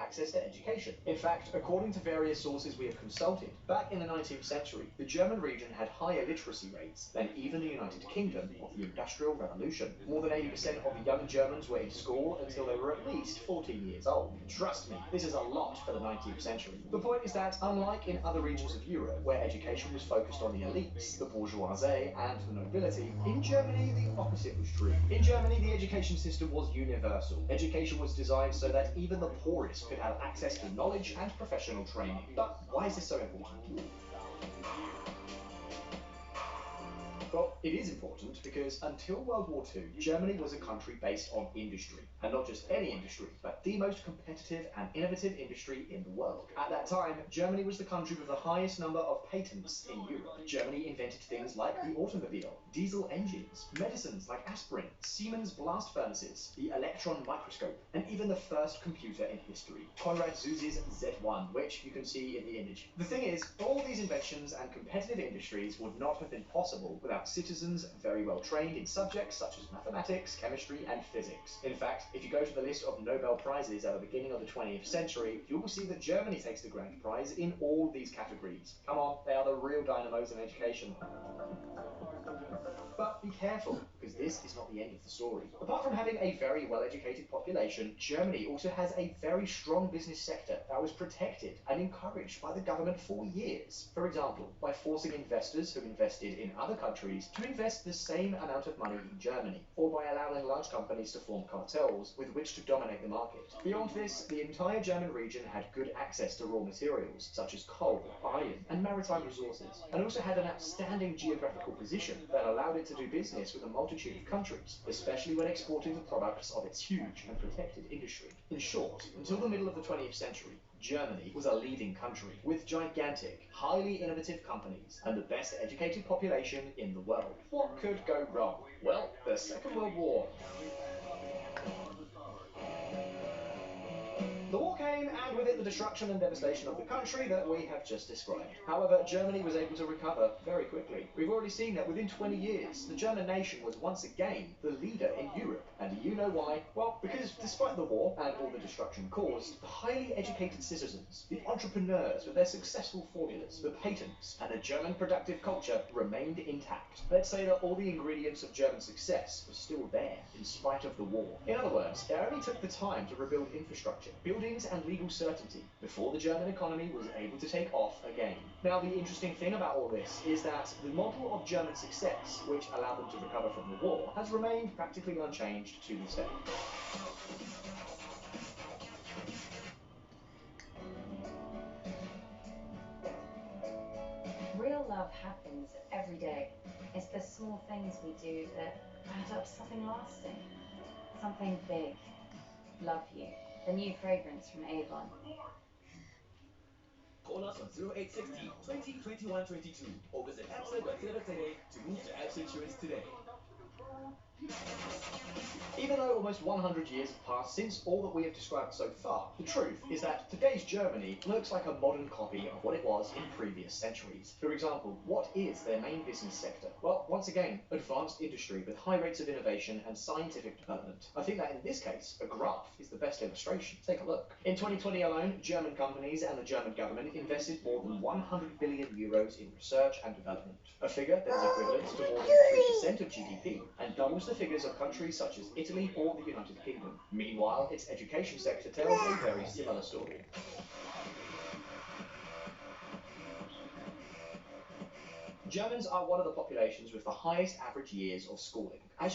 access to education. In fact, according to various sources we have consulted, back in the 19th century, the German region had higher literacy rates than even the United Kingdom of the Industrial Revolution. More than 80% of the young Germans were in school until they were at least 14 years old. Trust me, this is a lot for the 19th century. The point is that, unlike in other regions of Europe, where education was focused on the elites, the bourgeoisie, and the nobility, in Germany the opposite was true. In Germany, the education system was universal. Education was designed so that even the poorest could have access to knowledge and professional training. But why is this so important? Well, it is important because until World War II, Germany was a country based on industry. And not just any industry, but the most competitive and innovative industry in the world. At that time, Germany was the country with the highest number of patents in Europe. Germany invented things like the automobile, diesel engines, medicines like aspirin, Siemens blast furnaces, the electron microscope, and even the first computer in history, Konrad Zuse's Z1, which you can see in the image. The thing is, all these inventions and competitive industries would not have been possible without citizens very well trained in subjects such as mathematics, chemistry, and physics. In fact, if you go to the list of Nobel Prizes at the beginning of the 20th century, you will see that Germany takes the grand prize in all these categories. Come on, they are the real dynamos in education. But be careful, because this is not the end of the story. Apart from having a very well-educated population, Germany also has a very strong business sector that was protected and encouraged by the government for years. For example, by forcing investors who invested in other countries to invest the same amount of money in Germany, or by allowing large companies to form cartels with which to dominate the market. Beyond this, the entire German region had good access to raw materials, such as coal, iron, and maritime resources, and also had an outstanding geographical position that allowed it to do business with a multitude of countries, especially when exporting the products of its huge and protected industry. In short, until the middle of the 20th century, Germany was a leading country with gigantic, highly innovative companies and the best educated population in the world. What could go wrong? Well, the Second World War. The war came, and with it the destruction and devastation of the country that we have just described. However, Germany was able to recover very quickly. We've already seen that within 20 years, the German nation was once again the leader in Europe. And do you know why? Well, because despite the war and all the destruction caused, the highly educated citizens, the entrepreneurs with their successful formulas, the patents, and the German productive culture remained intact. Let's say that all the ingredients of German success were still there, in spite of the war. In other words, it only took the time to rebuild infrastructure, buildings and legal certainty before the German economy was able to take off again. Now, the interesting thing about all this is that the model of German success, which allowed them to recover from the war, has remained practically unchanged to this day. Real love happens every day. It's the small things we do that add up to something lasting, something big. Love You, the new fragrance from Avon. Call us on 0860 20 21 22 or visit AXA.co.za to move to AXA Insurance today. Even though almost 100 years have passed since all that we have described so far, the truth is that today's Germany looks like a modern copy of what it was in previous centuries. For example, what is their main business sector? Well, once again, advanced industry with high rates of innovation and scientific development. I think that in this case, a graph is the best illustration. Take a look. In 2020 alone, German companies and the German government invested more than 100 billion euros in research and development, a figure that is equivalent to more than 3% of GDP and doubles the figures of countries such as Italy or the United Kingdom. Meanwhile, its education sector tells a very similar story. Germans are one of the populations with the highest average years of schooling. As